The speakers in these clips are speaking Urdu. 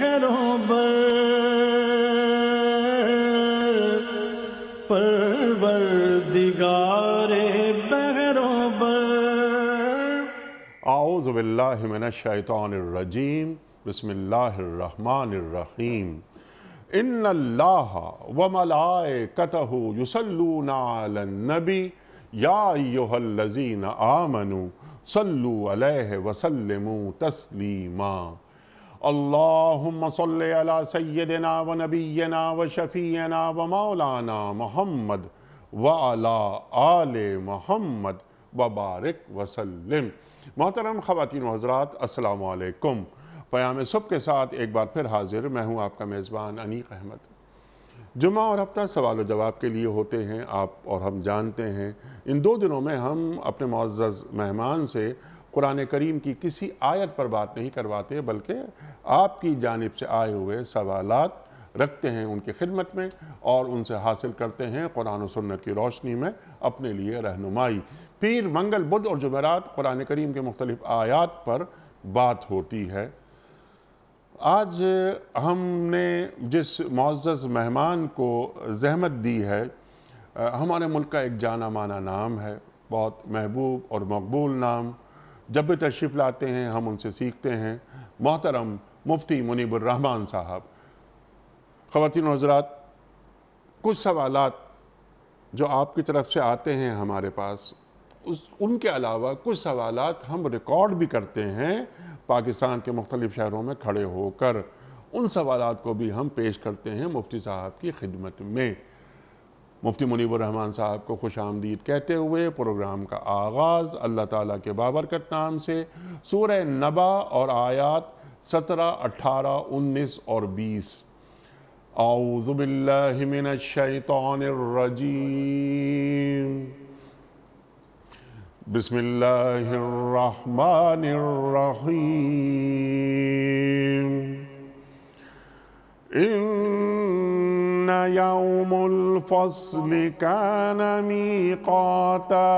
بحروں بر پروردگار بحروں بر. اعوذ باللہ من الشیطان الرجیم. بسم اللہ الرحمن الرحیم. ان اللہ وملائکتہ یصلون علی النبی یا ایہا الذین آمنوا صلوا علیہ وسلموا تسلیما. اللہم صل علی سیدنا و نبینا و شفیعنا و مولانا محمد وعلی آل محمد وبارک وسلم. محترم خواتین و حضرات، السلام علیکم. پیام صبح کے ساتھ ایک بار پھر حاضر میں ہوں آپ کا میزبان انیق احمد. جمعہ اور ہفتہ سوال و جواب کے لیے ہوتے ہیں، آپ اور ہم جانتے ہیں. ان دو دنوں میں ہم اپنے معزز مہمان سے قرآن کریم کی کسی آیت پر بات نہیں کرواتے، بلکہ آپ کی جانب سے آئے ہوئے سوالات رکھتے ہیں ان کی خدمت میں اور ان سے حاصل کرتے ہیں قرآن و سنت کی روشنی میں اپنے لیے رہنمائی. پیر، منگل، بدھ اور جمعرات قرآن کریم کے مختلف آیات پر بات ہوتی ہے. آج ہم نے جس معزز مہمان کو زحمت دی ہے، ہمارے ملک کا ایک جانا مانا نام ہے، بہت محبوب اور مقبول نام. جب بھی تشریف لاتے ہیں ہم ان سے سیکھتے ہیں. محترم مفتی منیب الرحمان صاحب. خواتین و حضرات، کچھ سوالات جو آپ کی طرف سے آتے ہیں ہمارے پاس، ان کے علاوہ کچھ سوالات ہم ریکارڈ بھی کرتے ہیں پاکستان کے مختلف شہروں میں کھڑے ہو کر. ان سوالات کو بھی ہم پیش کرتے ہیں مفتی صاحب کی خدمت میں. مفتی منیب الرحمان صاحب کو خوش آمدید کہتے ہوئے پروگرام کا آغاز اللہ تعالیٰ کے بابرکت نام سے سورہ نبا اور آیات 17، 18، 19 اور 20. اعوذ باللہ من الشیطان الرجیم. بسم اللہ الرحمن الرحیم. ان یوم الفصل کان میقاتا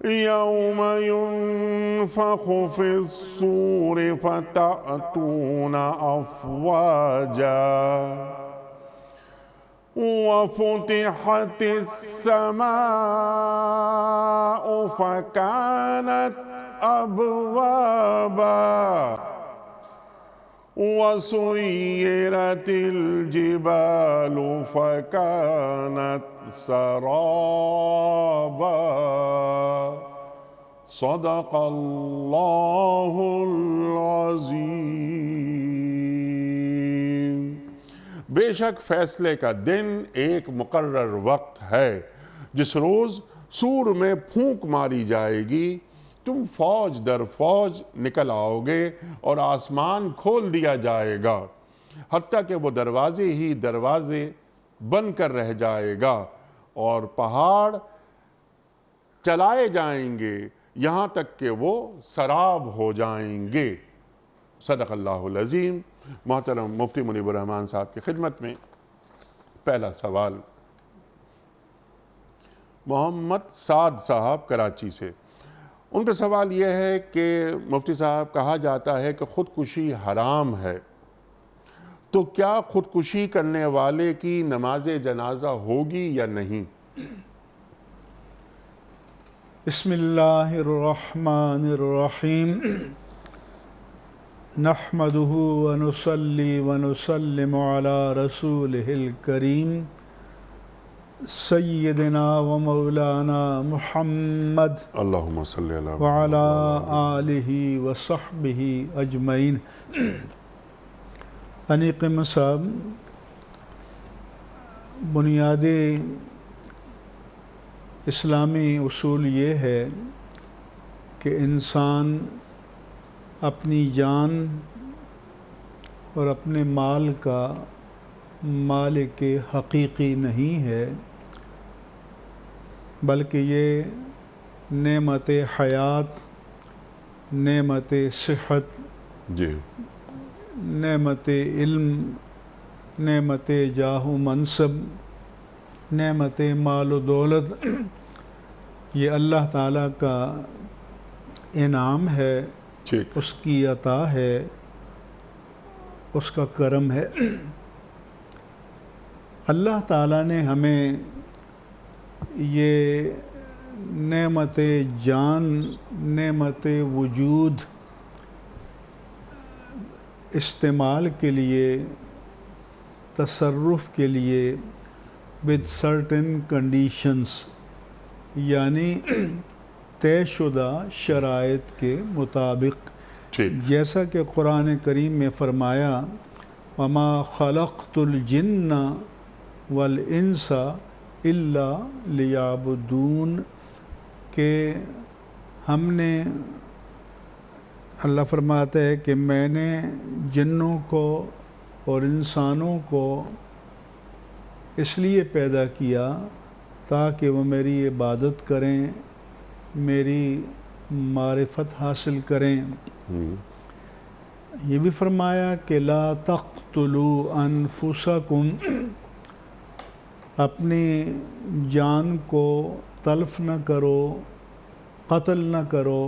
یوم ينفخ في الصور فتأتون أفواجا وفتحت السماء فكانت أبوابا وسيرت الجبال فكانت سرابا. صدق اللہ العظیم. بے شک فیصلے کا دن ایک مقرر وقت ہے جس روز سور میں پھونک ماری جائے گی. تم فوج در فوج نکل آؤ گے اور آسمان کھول دیا جائے گا حتیٰ کہ وہ دروازے ہی دروازے بن کر رہ جائے گا اور پہاڑ چلائے جائیں گے یہاں تک کہ وہ سراب ہو جائیں گے. صدق اللہ العظیم. محترم مفتی منیب الرحمان صاحب کی خدمت میں پہلا سوال محمد سعد صاحب کراچی سے. ان کا سوال یہ ہے کہ مفتی صاحب، کہا جاتا ہے کہ خودکشی حرام ہے، تو کیا خودکشی کرنے والے کی نماز جنازہ ہوگی یا نہیں؟ بسم اللہ الرحمن الرحیم. نحمده ونصلي ونسلم على رسوله الكريم سیدنا و مولانا محمد اللہم صلی علی وعلى آلہ وصحبہ اجمعین. انیق صاحب، بنیادی اسلامی اصول یہ ہے کہ انسان اپنی جان اور اپنے مال کا مالک حقیقی نہیں ہے، بلکہ یہ نعمت حیات، نعمت صحت، نعمت علم، نعمت جاہ و منصب، نعمت مال و دولت، یہ اللہ تعالیٰ کا انعام ہے، اس کی عطا ہے. اس کا کرم ہے۔ اللہ تعالیٰ نے ہمیں یہ نعمت جان، نعمت وجود استعمال کے لیے، تصرف کے لیے with certain conditions، یعنی طے شدہ شرائط کے مطابق، جیسا کہ قرآن کریم میں فرمایا وَمَا خَلَقْتُ الْجِنَّ وَالْإِنسَ إِلَّا لِيَعْبُدُونَ، کہ ہم نے، اللہ فرماتا ہے کہ میں نے جنوں کو اور انسانوں کو اس لیے پیدا کیا تاکہ وہ میری عبادت کریں، میری معرفت حاصل کریں۔ یہ بھی فرمایا کہ لا تقتلوا انفسکم، اپنی جان کو تلف نہ کرو، قتل نہ کرو،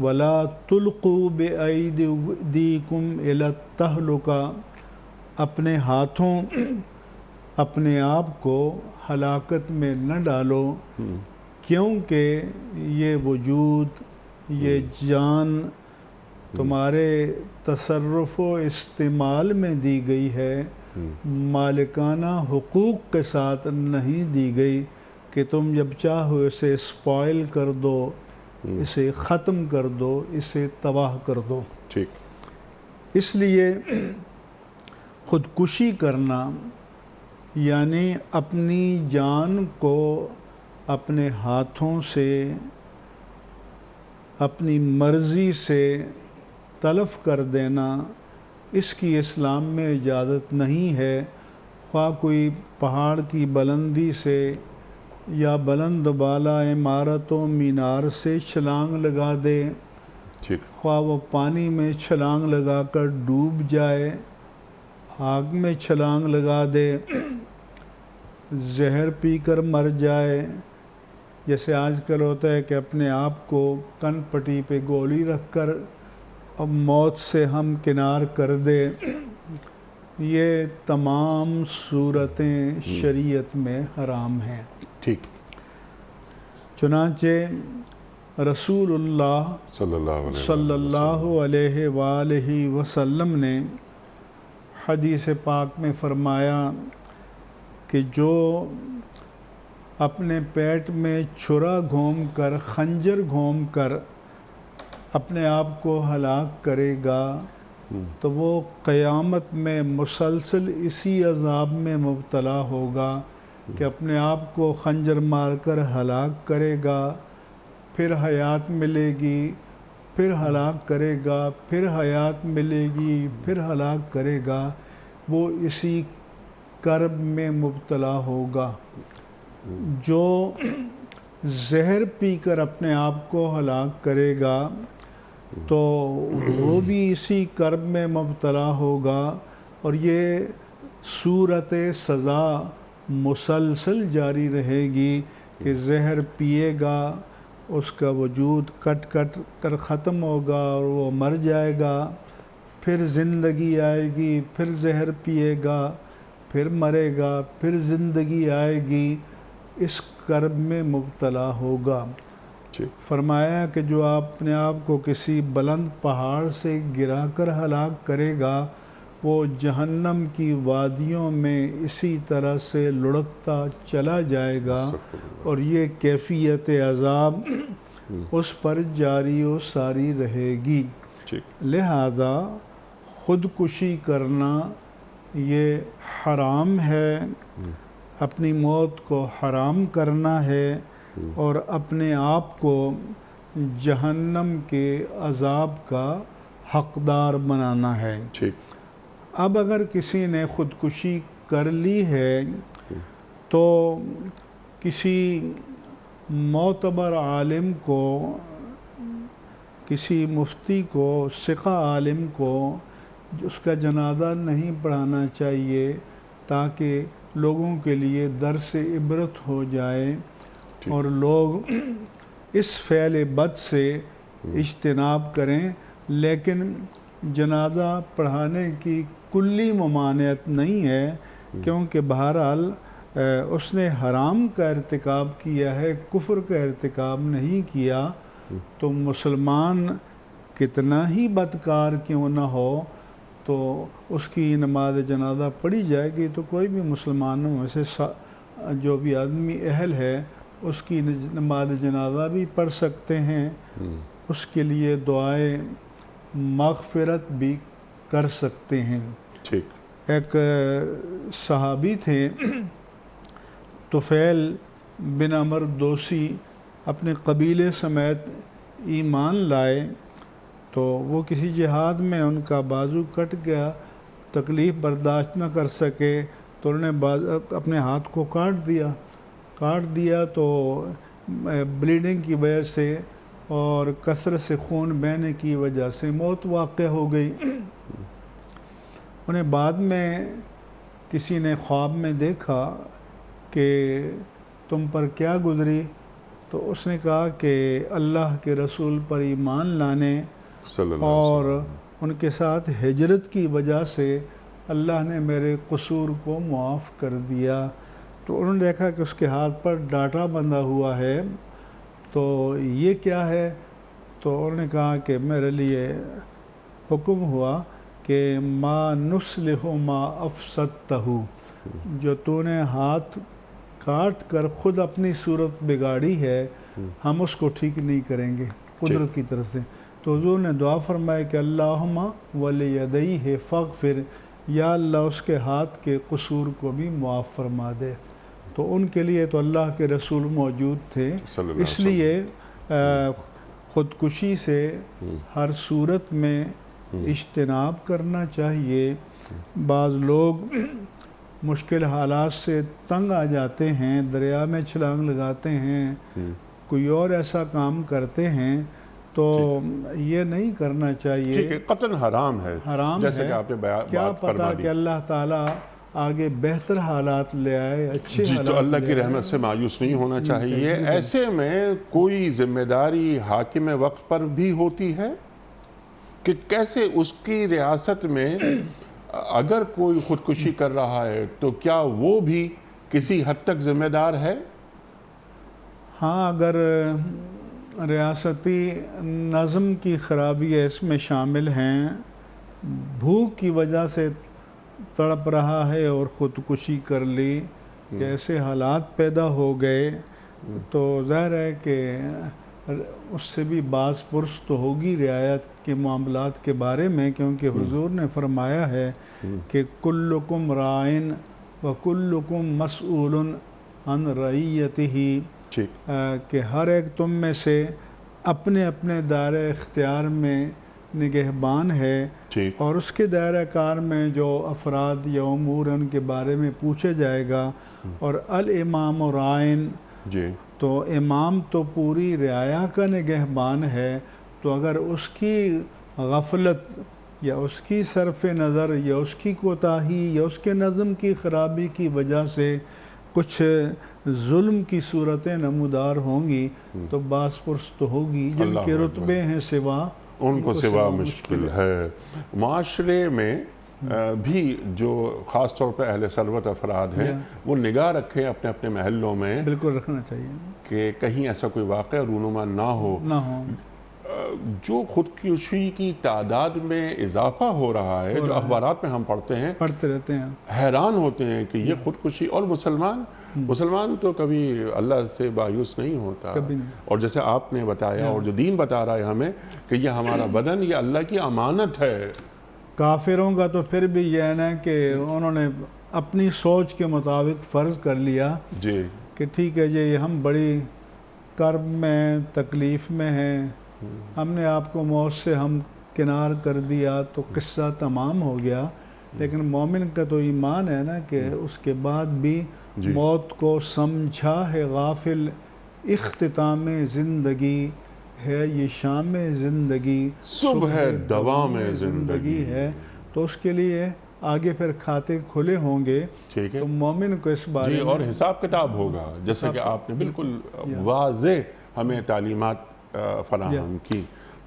ولا تلقوا بأیدیکم الی التہلکہ، اپنے ہاتھوں اپنے آپ کو ہلاکت میں نہ ڈالو، کیونکہ یہ وجود، یہ جان تمہارے تصرف و استعمال میں دی گئی ہے، مالکانہ حقوق کے ساتھ نہیں دی گئی کہ تم جب چاہو اسے اسپائل کر دو، اسے ختم کر دو، اسے تباہ کر دو۔ اس لیے خودکشی کرنا یعنی اپنی جان کو اپنے ہاتھوں سے، اپنی مرضی سے تلف کر دینا، اس کی اسلام میں اجازت نہیں ہے، خواہ کوئی پہاڑ کی بلندی سے یا بلند بالا عمارت و مینار سے چھلانگ لگا دے، خواہ وہ پانی میں چھلانگ لگا کر ڈوب جائے، آگ میں چھلانگ لگا دے، زہر پی کر مر جائے، جیسے آج کل ہوتا ہے کہ اپنے آپ کو کن پٹی پہ گولی رکھ کر اب موت سے ہم کنار کر دے، یہ تمام صورتیں شریعت میں حرام ہیں۔ چنانچہ رسول اللہ صلی اللہ علیہ وآلہ وسلم نے حدیث پاک میں فرمایا کہ جو اپنے پیٹ میں چھرا گھوم کر، خنجر گھوم کر اپنے آپ کو ہلاک کرے گا تو وہ قیامت میں مسلسل اسی عذاب میں مبتلا ہوگا کہ اپنے آپ کو خنجر مار کر ہلاک کرے گا، پھر حیات ملے گی، پھر ہلاک کرے گا، پھر حیات ملے گی، پھر ہلاک کرے گا، وہ اسی کرب میں مبتلا ہوگا۔ جو زہر پی کر اپنے آپ کو ہلاک کرے گا تو وہ بھی اسی کرب میں مبتلا ہوگا، اور یہ صورت سزا مسلسل جاری رہے گی کہ زہر پیے گا، اس کا وجود کٹ کٹ کر ختم ہوگا اور وہ مر جائے گا، پھر زندگی آئے گی، پھر زہر پیے گا، پھر مرے گا، پھر زندگی آئے گی، اس کرب میں مبتلا ہوگا۔ فرمایا کہ جو اپنے آپ کو کسی بلند پہاڑ سے گرا کر ہلاک کرے گا وہ جہنم کی وادیوں میں اسی طرح سے لڑکتا چلا جائے گا، اور یہ کیفیت عذاب اس پر جاری و ساری رہے گی۔ لہذا خودکشی کرنا یہ حرام ہے، اپنی موت کو حرام کرنا ہے، اور اپنے آپ کو جہنم کے عذاب کا حقدار بنانا ہے۔ اب اگر کسی نے خودکشی کر لی ہے تو کسی معتبر عالم کو، کسی مفتی کو، ثقہ عالم کو اس کا جنازہ نہیں پڑھانا چاہیے تاکہ لوگوں کے لیے درس عبرت ہو جائے اور لوگ اس فعل بد سے اجتناب کریں۔ لیکن جنازہ پڑھانے کی کلی ممانعت نہیں ہے، کیونکہ بہرحال اس نے حرام کا ارتکاب کیا ہے، کفر کا ارتکاب نہیں کیا، تو مسلمان کتنا ہی بدکار کیوں نہ ہو تو اس کی نماز جنازہ پڑھی جائے گی، تو کوئی بھی مسلمانوں میں سے جو بھی آدمی اہل ہے اس کی نماز جنازہ بھی پڑھ سکتے ہیں، اس کے لیے دعائے مغفرت بھی کر سکتے ہیں۔ ٹھیک۔ ایک صحابی تھے طفیل بن عمر دوسی، اپنے قبیلے سمیت ایمان لائے، تو وہ کسی جہاد میں ان کا بازو کٹ گیا، تکلیف برداشت نہ کر سکے تو انہوں نے اپنے ہاتھ کو کاٹ دیا تو بلیڈنگ کی وجہ سے اور کثرت سے خون بہنے کی وجہ سے موت واقع ہو گئی۔ انہیں بعد میں کسی نے خواب میں دیکھا کہ تم پر کیا گزری، تو اس نے کہا کہ اللہ کے رسول پر ایمان لانے اور ان کے ساتھ ہجرت کی وجہ سے اللہ نے میرے قصور کو معاف کر دیا۔ تو انہوں نے دیکھا کہ اس کے ہاتھ پر ڈاٹا بندھا ہوا ہے، تو یہ کیا ہے؟ تو انہوں نے کہا کہ میرے لیے حکم ہوا کہ ما نصلح ما افسدتہ، جو تو نے ہاتھ کاٹ کر خود اپنی صورت بگاڑی ہے، ہم اس کو ٹھیک نہیں کریں گے قدرت کی طرف سے۔ تو حضور نے دعا فرمائی کہ اللہم ولیدیہ فاغفر، یا اللہ اس کے ہاتھ کے قصور کو بھی معاف فرما دے۔ تو ان کے لیے تو اللہ کے رسول موجود تھے، اس لیے خودکشی سے ہر صورت میں اجتناب کرنا چاہیے۔ بعض لوگ مشکل حالات سے تنگ آ جاتے ہیں، دریا میں چھلانگ لگاتے ہیں، کوئی اور ایسا کام کرتے ہیں، تو یہ نہیں کرنا چاہیے۔ ٹھیک ہے، قطعاً حرام ہے، حرام جیسے ہے، کہ آپ نے کیا بات فرما پتا دی۔ کہ اللہ تعالیٰ آگے بہتر حالات لے آئے، اچھے جی، حالات تو اللہ کی لے رحمت سے مایوس نہیں ہونا چاہیے۔ ایسے میں کوئی ذمہ داری حاکم وقت پر بھی ہوتی ہے کہ کیسے اس کی ریاست میں اگر کوئی خودکشی کر رہا ہے تو کیا وہ بھی کسی حد تک ذمہ دار ہے؟ ہاں، اگر ریاستی نظم کی خرابی اس میں شامل ہیں، بھوک کی وجہ سے تڑپ رہا ہے اور خودکشی کر لی، ایسے حالات پیدا ہو گئے، تو ظاہر ہے کہ اس سے بھی باز پرس تو ہوگی رعایت کے معاملات کے بارے میں، کیونکہ حضور نے فرمایا ہے کہ کلکم رائن و کلکم مسئول عن رعیتہ، کہ ہر ایک تم میں سے اپنے اپنے دائرہ اختیار میں نگہبان ہے، اور اس کے دائرہ کار میں جو افراد یا امور ان کے بارے میں پوچھا جائے گا۔ اور الامام رائن، تو امام تو پوری رعایا کا نگہبان ہے، تو اگر اس کی غفلت یا اس کی صرف نظر یا اس کی کوتاہی یا اس کے نظم کی خرابی کی وجہ سے کچھ ظلم کی صورتیں نمودار ہوں گی، تو باس پرس تو ہوگی، جن کے رتبے ہیں سوا ان کو سوا مشکل ہے۔ معاشرے میں بھی جو خاص طور پہ اہل ثروت افراد ہیں، وہ نگاہ رکھیں اپنے اپنے محلوں میں، بالکل رکھنا چاہیے کہ کہیں ایسا کوئی واقعہ رونما نہ ہو۔ جو خودکشی کی تعداد میں اضافہ ہو رہا ہے، جو اخبارات میں ہم پڑھتے رہتے ہیں، حیران ہوتے ہیں کہ یہ خودکشی، اور مسلمان تو کبھی اللہ سے مایوس نہیں ہوتا، اور جیسے آپ نے بتایا اور جو دین بتا رہا ہے ہمیں کہ یہ ہمارا بدن یہ اللہ کی امانت ہے۔ کافروں کا تو پھر بھی یہ ہے نا کہ انہوں نے اپنی سوچ کے مطابق فرض کر لیا کہ ٹھیک ہے جی، ہم بڑی کرب میں تکلیف میں ہیں، ہم نے آپ کو موت سے ہم کنار کر دیا تو قصہ تمام ہو گیا۔ لیکن مومن کا تو ایمان ہے نا کہ اس کے بعد بھی موت کو سمجھا ہے غافل، اختتام زندگی ہے یہ شام زندگی، صبح دوام زندگی ہے، تو اس کے لیے آگے پھر کھاتے کھلے ہوں گے، تو مومن کو اس بارے میں اور حساب کتاب ہوگا، جیسا کہ آپ نے بالکل واضح ہمیں تعلیمات فراہم کی۔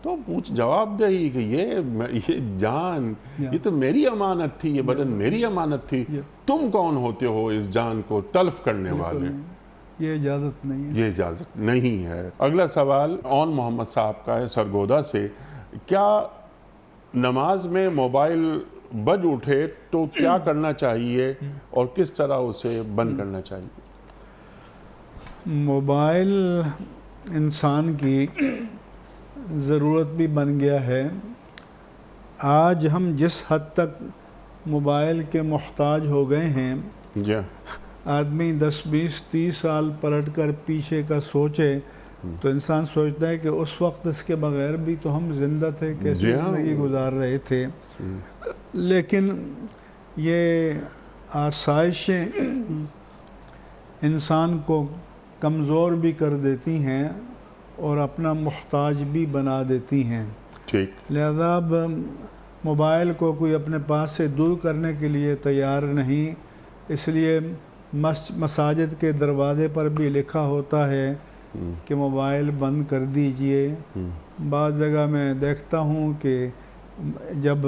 تو پوچھ جواب دہی کہ یہ جان یہ تو میری امانت تھی، یہ بدن میری امانت تھی، تم کون ہوتے ہو اس جان کو تلف کرنے والے؟ یہ اجازت نہیں ہے، یہ اجازت نہیں ہے۔ اگلا سوال اون محمد صاحب کا ہے سرگودا سے، کیا نماز میں موبائل بج اٹھے تو کیا کرنا چاہیے اور کس طرح اسے بند کرنا چاہیے؟ موبائل انسان کی ضرورت بھی بن گیا ہے۔ آج ہم جس حد تک موبائل کے محتاج ہو گئے ہیں، جی آدمی 10 20 30 سال پلٹ کر پیچھے کا سوچے تو انسان سوچتا ہے کہ اس وقت اس کے بغیر بھی تو ہم زندہ تھے، کیسے زندگی گزار رہے تھے۔ لیکن یہ آسائشیں انسان کو کمزور بھی کر دیتی ہیں اور اپنا محتاج بھی بنا دیتی ہیں۔ ٹھیک، لہذا اب موبائل کو کوئی اپنے پاس سے دور کرنے کے لیے تیار نہیں، اس لیے مساجد کے دروازے پر بھی لکھا ہوتا ہے کہ موبائل بند کر دیجئے۔ بعض جگہ میں دیکھتا ہوں کہ جب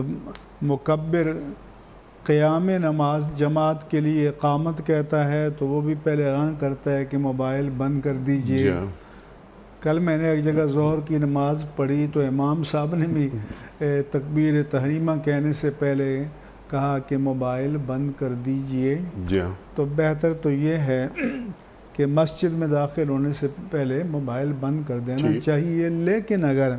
مکبر قیام نماز جماعت کے لیے اقامت کہتا ہے تو وہ بھی پہلے اعلان کرتا ہے کہ موبائل بند کر دیجئے۔ کل میں نے ایک جگہ ظہر کی نماز پڑھی تو امام صاحب نے بھی تکبیر تحریمہ کہنے سے پہلے کہا کہ موبائل بند کر دیجئے۔ تو بہتر تو یہ ہے کہ مسجد میں داخل ہونے سے پہلے موبائل بند کر دینا چاہیے، لیکن اگر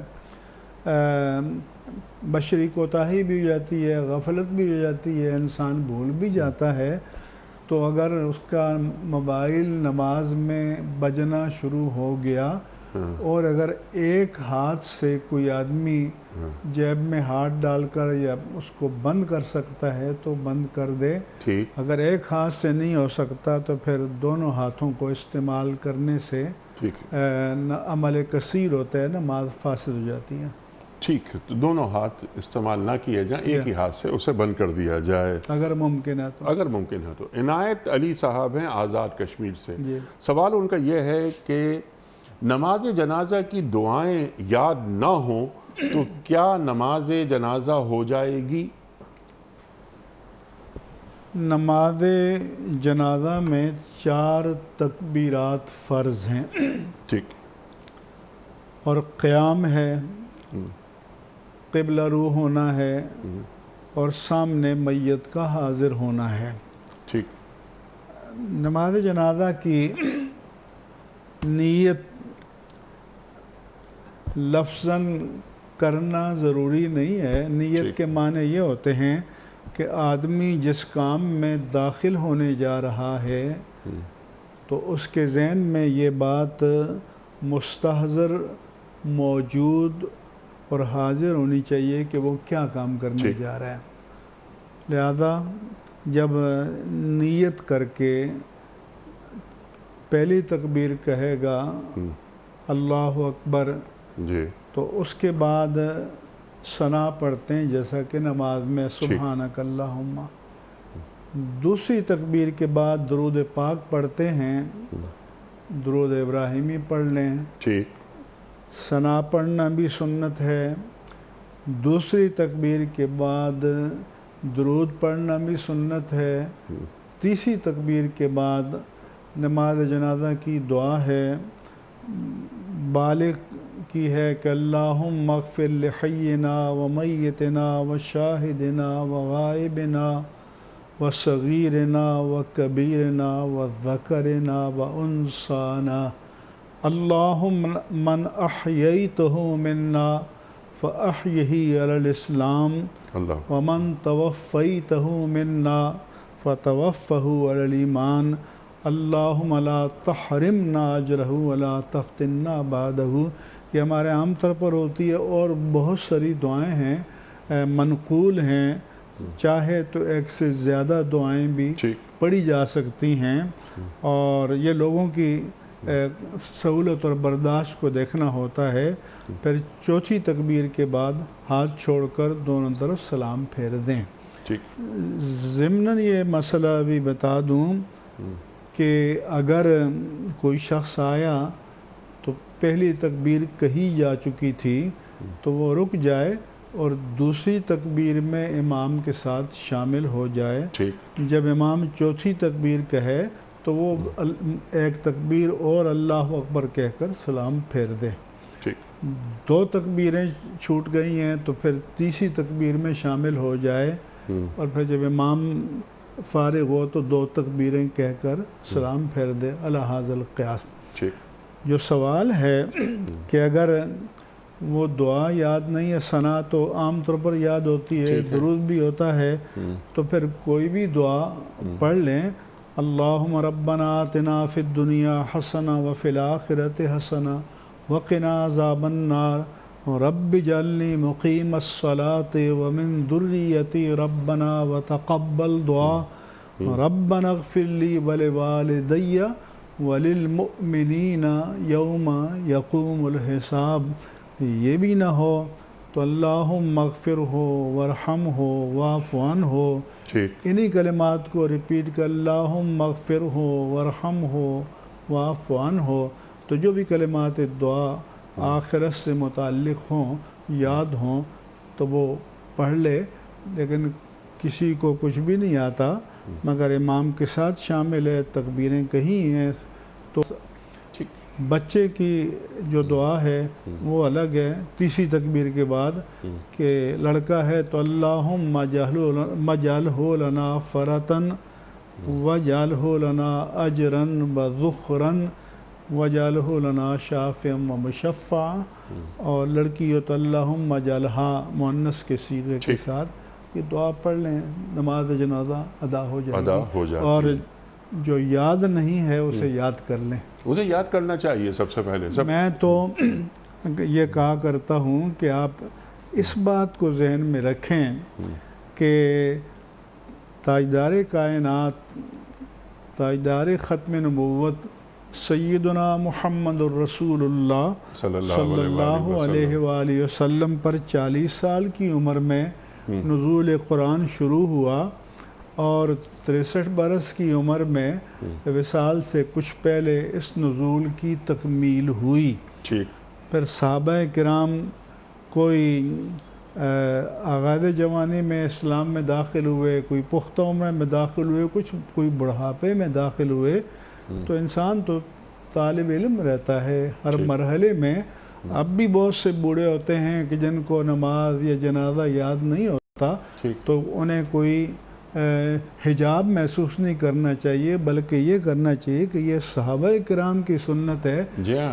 بشری کوتاہی بھی ہو جاتی ہے، غفلت بھی ہو جاتی ہے، انسان بھول بھی جاتا ہے، تو اگر اس کا موبائل نماز میں بجنا شروع ہو گیا اور اگر ایک ہاتھ سے کوئی آدمی جیب میں ہاتھ ڈال کر یا اس کو بند کر سکتا ہے تو بند کر دے، اگر ایک ہاتھ سے نہیں ہو سکتا تو پھر دونوں ہاتھوں کو استعمال کرنے سے عمل کثیر ہوتا ہے، نماز فاسد ہو جاتی ہے۔ ٹھیک ہے، تو دونوں ہاتھ استعمال نہ کیے جائیں، ایک ہی ہاتھ سے اسے بند کر دیا جائے اگر ممکن ہے تو۔ اگر ممکن ہے تو۔ عنایت علی صاحب ہیں آزاد کشمیر سے، سوال ان کا یہ ہے کہ نماز جنازہ کی دعائیں یاد نہ ہوں تو کیا نماز جنازہ ہو جائے گی؟ نماز جنازہ میں 4 تکبیرات فرض ہیں، ٹھیک، اور قیام ہے، قبلہ رو ہونا ہے، اور سامنے میت کا حاضر ہونا ہے۔ ٹھیک، نماز جنازہ کی نیت لفظاً کرنا ضروری نہیں ہے۔ نیت کے معنی یہ ہوتے ہیں کہ آدمی جس کام میں داخل ہونے جا رہا ہے تو اس کے ذہن میں یہ بات مستحضر، موجود اور حاضر ہونی چاہیے کہ وہ کیا کام کرنے جا رہا ہے۔ لہذا جب نیت کر کے پہلی تکبیر کہے گا اللہ اکبر، تو اس کے بعد ثنا پڑھتے ہیں جیسا کہ نماز میں سبحانک اللہم۔ دوسری تکبیر کے بعد درود پاک پڑھتے ہیں، درود ابراہیمی پڑھ لیں۔ ثنا پڑھنا بھی سنت ہے۔ دوسری تکبیر کے بعد درود پڑھنا بھی سنت ہے۔ تیسری تکبیر کے بعد نماز جنازہ کی دعا ہے، بالغ کی ہے کہ اللہم اغفر لحینا و میتنا و شاہدنا و غائبنا و صغیرنا و کبیرنا و ذکرنا و انسانا، اللہم من احییتہ منا فاحیہ علی الاسلام ومن توفیتہ منا فتوفہ علی الایمان، اللہم لا تحرمنا اجرہ ولا تفتنا بعدہ۔ یہ ہمارے عام طور پر ہوتی ہے، اور بہت ساری دعائیں ہیں، منقول ہیں، چاہے تو ایک سے زیادہ دعائیں بھی پڑھی جا سکتی ہیں، اور یہ لوگوں کی سہولت اور برداشت کو دیکھنا ہوتا ہے۔ پھر چوتھی تکبیر کے بعد ہاتھ چھوڑ کر دونوں طرف سلام پھیر دیں۔ ضمناً یہ مسئلہ بھی بتا دوں کہ اگر کوئی شخص آیا تو پہلی تکبیر کہی جا چکی تھی تو وہ رک جائے اور دوسری تکبیر میں امام کے ساتھ شامل ہو جائے. جب امام چوتھی تکبیر کہے تو وہ ایک تکبیر اور اللہ اکبر کہہ کر سلام پھیر دے. 2 تکبیریں چھوٹ گئی ہیں تو پھر تیسری تکبیر میں شامل ہو جائے اور پھر جب امام فارغ ہو تو 2 تکبیریں کہہ کر سلام پھیر دے. علی ھذا القیاس. جو سوال ہے کہ اگر وہ دعا یاد نہیں ہے، ثنا تو عام طور پر یاد ہوتی ہے، درود بھی ہوتا ہے، تو پھر کوئی بھی دعا پڑھ لیں. اللہم ربنا آتنا فی الدنیا حسنہ وفی الآخرۃ حسنہ وقنا عذاب النار رب اجعلنی مقیم الصلاۃ ومن ذریتی ربنا وتقبل دعا ربنا اغفر لی ولوالدی وللمؤمنین یوم یقوم الحساب. یہ بھی نہ ہو تو اللہم اغفرہ وارحمہ واعف عنہ. انہی کلمات کو ریپیٹ کر اللہم اغفرہ وارحمہ واعف عنہ. تو جو بھی کلمات دعا آخرت سے متعلق ہوں، یاد ہوں تو وہ پڑھ لے. لیکن کسی کو کچھ بھی نہیں آتا مگر امام کے ساتھ شامل ہے، تکبیریں کہیں ہیں، تو بچے کی جو دعا ہے وہ الگ ہے تیسری تکبیر کے بعد. کہ لڑکا ہے تو اللہم اجعلہ لنا فرطن واجعلہ لنا اجرن وذخرن واجعلہ لنا شافعا ومشفعا. اور لڑکی ہو تو اللہم اجعلہا مؤنث کے صیغے کے ساتھ یہ دعا پڑھ لیں، نماز جنازہ ادا ہو جائے. اور جو یاد نہیں ہے اسے یاد کر لیں. اسے یاد کرنا چاہیے سب سے پہلے. میں تو یہ کہا کرتا ہوں کہ آپ اس بات کو ذہن میں رکھیں کہ تاجدار کائنات، تاجدار ختم نبوت سیدنا محمد الرسول اللہ صلی اللہ علیہ وآلہ وسلم پر 40 سال کی عمر میں نزول قرآن شروع ہوا اور 63 برس کی عمر میں وصال سے کچھ پہلے اس نزول کی تکمیل ہوئی. پھر صحابہ کرام کوئی آغاز جوانی میں اسلام میں داخل ہوئے، کوئی پختہ عمر میں داخل ہوئے، کوئی بڑھاپے میں داخل ہوئے. تو انسان تو طالب علم رہتا ہے ہر مرحلے میں. اب بھی بہت سے بوڑھے ہوتے ہیں کہ جن کو نماز یا جنازہ یاد نہیں ہوتا، تو انہیں کوئی حجاب محسوس نہیں کرنا چاہیے، بلکہ یہ کرنا چاہیے کہ یہ صحابہ کرام کی سنت ہے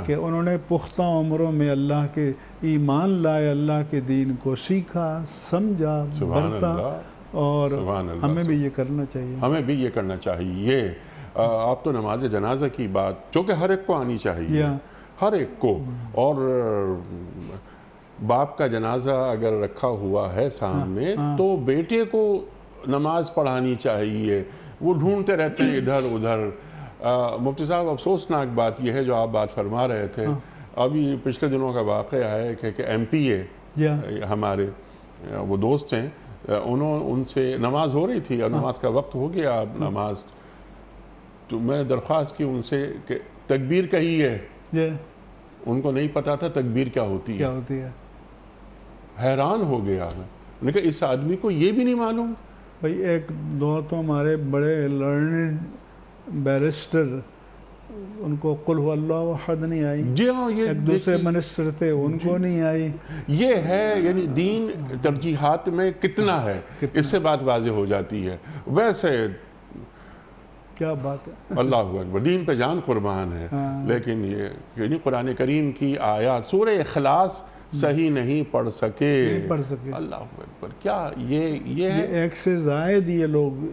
کہ انہوں نے پختہ عمروں میں اللہ کے ایمان لائے، اللہ کے دین کو سیکھا، سمجھا، برتا. اور ہمیں بھی یہ کرنا چاہیے. ہمیں بھی یہ کرنا چاہیے. آپ تو نماز جنازہ کی بات چونکہ ہر ایک کو آنی چاہیے، ہر ایک کو. اور باپ کا جنازہ اگر رکھا ہوا ہے سامنے تو بیٹے کو نماز پڑھانی چاہیے. وہ ڈھونڈتے رہتے ہیں ادھر ادھر. مفتی صاحب افسوسناک بات یہ ہے جو آپ بات فرما رہے تھے، ابھی پچھلے دنوں کا واقعہ ہے کہ ایم پی اے ہمارے وہ دوست ہیں، ان سے نماز ہو رہی تھی اور نماز کا وقت ہو گیا. اب نماز تو میں درخواست کی ان سے کہ تکبیر کہی ہے. ان کو نہیں پتا تھا تکبیر کیا ہوتی ہے. حیران ہو گیا میں نے کہا اس آدمی کو یہ بھی نہیں معلوم. بھائی ایک دو تو ہمارے بڑے لرنڈ بیرسٹر، ان کو قل هو اللہ احد نہیں آئی. جی ہاں، یہ ایک دوسرے منسٹر تھے، ان کو نہیں آئی. یہ ہے یعنی دین ترجیحات میں کتنا ہے، اس سے بات واضح ہو جاتی ہے. ویسے کیا بات ہے، اللہ اکبر، دین پہ جان قربان ہے. لیکن یہ یعنی قرآن کریم کی آیات سورہ اخلاص صحیح نہیں پڑھ سکے. اللہ اکبر، کیا یہ ہے. ایک سے زائد یہ لوگ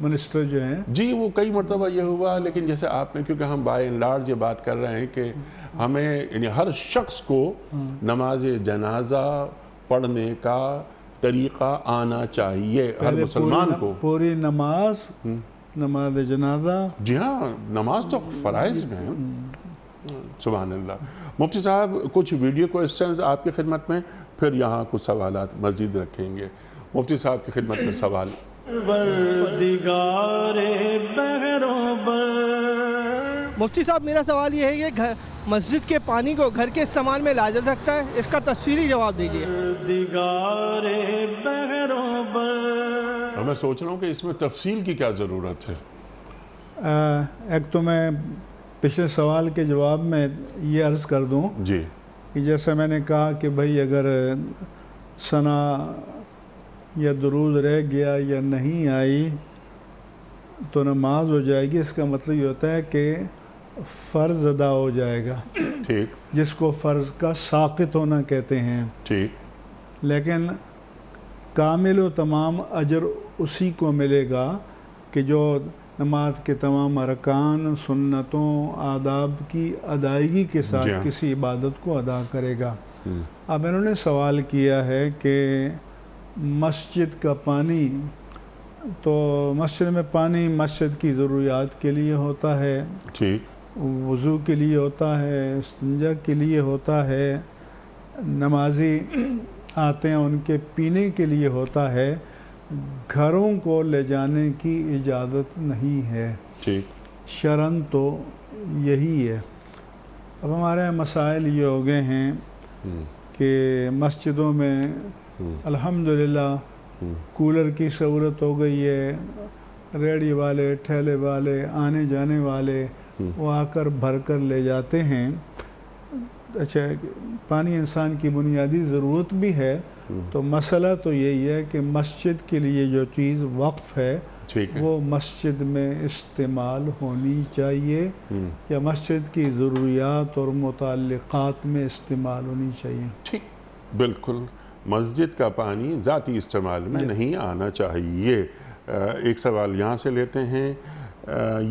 منسٹر جو ہیں، جی وہ کئی مرتبہ یہ ہوا. لیکن جیسے آپ نے، کیونکہ ہم بائی اینڈ لارج یہ بات کر رہے ہیں کہ ہمیں یعنی ہر شخص کو نماز جنازہ پڑھنے کا طریقہ آنا چاہیے، ہر مسلمان کو. پوری نماز جنازہ. جی ہاں، نماز تو فرائض میں ہے. سبحان اللہ. مفتی صاحب کچھ ویڈیو کوئسچنز آپ کی خدمت میں، پھر یہاں کچھ سوالات مزید رکھیں گے. مفتی صاحب کی خدمت میں سوال. بردگار بہروں بر مفتی صاحب میرا سوال یہ ہے کہ مسجد کے پانی کو گھر کے استعمال میں لایا جا سکتا ہے؟ اس کا تفصیلی جواب دیجیے۔ میں سوچ رہا ہوں کہ اس میں تفصیل کی کیا ضرورت ہے؟ ایک تو میں پچھلے سوال کے جواب میں یہ عرض کر دوں جی کہ جیسے میں نے کہا کہ بھائی اگر ثنا یا درود رہ گیا یا نہیں آئی تو نماز ہو جائے گی، اس کا مطلب یہ ہوتا ہے کہ فرض ادا ہو جائے گا، ٹھیک، جس کو فرض کا ساقط ہونا کہتے ہیں، ٹھیک، لیکن کامل و تمام اجر اسی کو ملے گا کہ جو نماز کے تمام ارکان، سنتوں، آداب کی ادائیگی کے ساتھ کسی عبادت کو ادا کرے گا۔ اب انہوں نے سوال کیا ہے کہ مسجد کا پانی، تو مسجد میں پانی مسجد کی ضروریات کے لیے ہوتا ہے، ٹھیک، وضو کے لیے ہوتا ہے، استنجا کے لیے ہوتا ہے، نمازی آتے ہیں ان کے پینے کے لیے ہوتا ہے، گھروں کو لے جانے کی اجازت نہیں ہے، ٹھیک، شرعاً تو یہی ہے۔ اب ہمارے مسائل یہ ہو گئے ہیں کہ مسجدوں میں الحمدللہ کولر کی سہولت ہو گئی ہے، ریڑھی والے، ٹھیلے والے، آنے جانے والے وہ آ کر بھر کر لے جاتے ہیں۔ اچھا، پانی انسان کی بنیادی ضرورت بھی ہے، تو مسئلہ تو یہی ہے کہ مسجد کے لیے جو چیز وقف ہے وہ مسجد میں استعمال ہونی چاہیے یا مسجد کی ضروریات اور متعلقات میں استعمال ہونی چاہیے۔ ٹھیک، بالکل، مسجد کا پانی ذاتی استعمال میں نہیں آنا چاہیے۔ ایک سوال یہاں سے لیتے ہیں،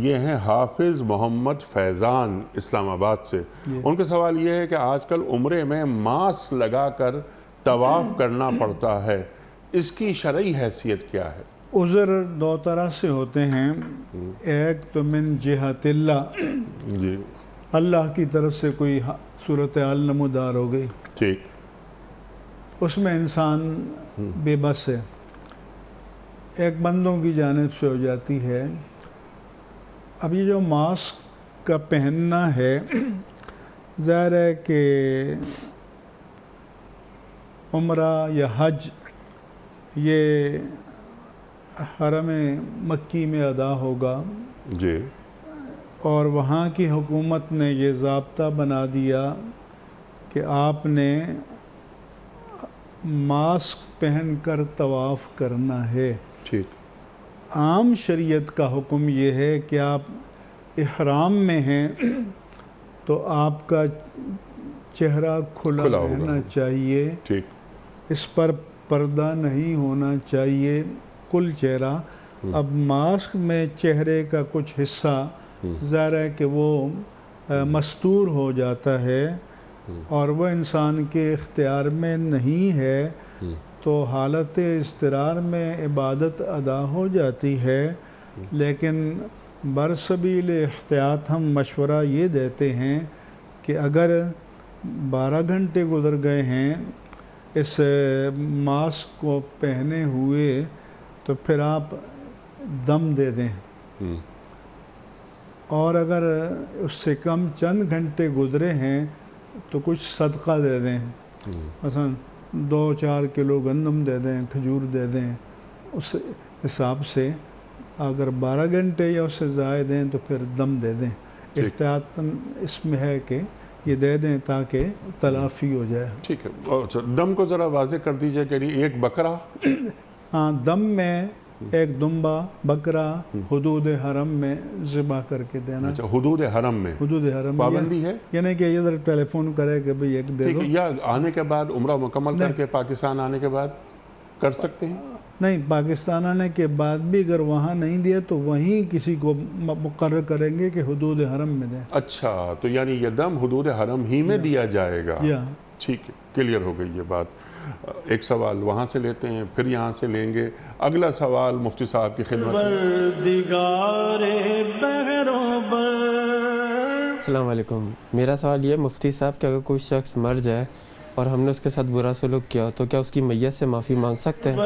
یہ ہیں حافظ محمد فیضان اسلام آباد سے۔ ان کا سوال یہ ہے کہ آج کل عمرے میں ماسک لگا کر طواف کرنا پڑتا ہے، اس کی شرعی حیثیت کیا ہے؟ عذر دو طرح سے ہوتے ہیں، ایک تو من جہت اللہ، جی، اللہ کی طرف سے کوئی صورتحال نمودار ہو گئی، ٹھیک، اس میں انسان بے بس ہے، ایک بندوں کی جانب سے ہو جاتی ہے۔ اب یہ جو ماسک کا پہننا ہے، ظاہر ہے کہ عمرہ یا حج یہ حرم مکی میں ادا ہوگا، جی، اور وہاں کی حکومت نے یہ ضابطہ بنا دیا کہ آپ نے ماسک پہن کر طواف کرنا ہے۔ ٹھیک، عام شریعت کا حکم یہ ہے کہ آپ احرام میں ہیں تو آپ کا چہرہ کھلا رہنا چاہیے، ٹھیک، اس پر پردہ نہیں ہونا چاہیے، کل چہرہ۔ اب ماسک میں چہرے کا کچھ حصہ ظاہر ہے کہ وہ مستور ہو جاتا ہے اور وہ انسان کے اختیار میں نہیں ہے، تو حالت اضطرار میں عبادت ادا ہو جاتی ہے، لیکن برسبیل احتیاط ہم مشورہ یہ دیتے ہیں کہ اگر 12 گھنٹے گزر گئے ہیں اس ماسک کو پہنے ہوئے تو پھر آپ دم دے دیں، اور اگر اس سے کم چند گھنٹے گزرے ہیں تو کچھ صدقہ دے دیں، مثلا 2-4 کلو گندم دے دیں، کھجور دے دیں، اس حساب سے۔ اگر 12 گھنٹے یا اس سے زائد ہیں تو پھر دم دے دیں۔ احتیاط اس میں ہے کہ یہ دے دیں تاکہ تلافی ہو جائے۔ ٹھیک ہے، دم کو ذرا واضح کر دیجئے کہ ایک بکرا، ہاں، دم میں ایک دمبا بکرا حدود حرم میں ذبح کر کے دینا۔ اچھا، حدود حرم میں حدود حرم پابندی ہے، یعنی کہ ادھر ٹیلی فون کرے کہ بھئی ایک دے دو، یا آنے کے بعد عمرہ مکمل کر کے پاکستان آنے کے بعد کر سکتے ہیں؟ نہیں، پاکستان آنے کے بعد بھی اگر وہاں نہیں دیا تو وہیں کسی کو مقرر کریں گے کہ حدود حرم میں دیں۔ اچھا، تو یعنی یہ دم حدود حرم ہی میں دیا جائے گا۔ ٹھیک ہے، کلیئر ہو گئی یہ بات۔ ایک سوال وہاں سے لیتے ہیں، پھر یہاں سے لیں گے۔ اگلا سوال مفتی صاحب کی خدمت میں۔ السلام علیکم، میرا سوال یہ ہے مفتی صاحب کہ اگر کوئی شخص مر جائے اور ہم نے اس کے ساتھ برا سلوک کیا تو کیا اس کی میت سے معافی مانگ سکتے ہیں؟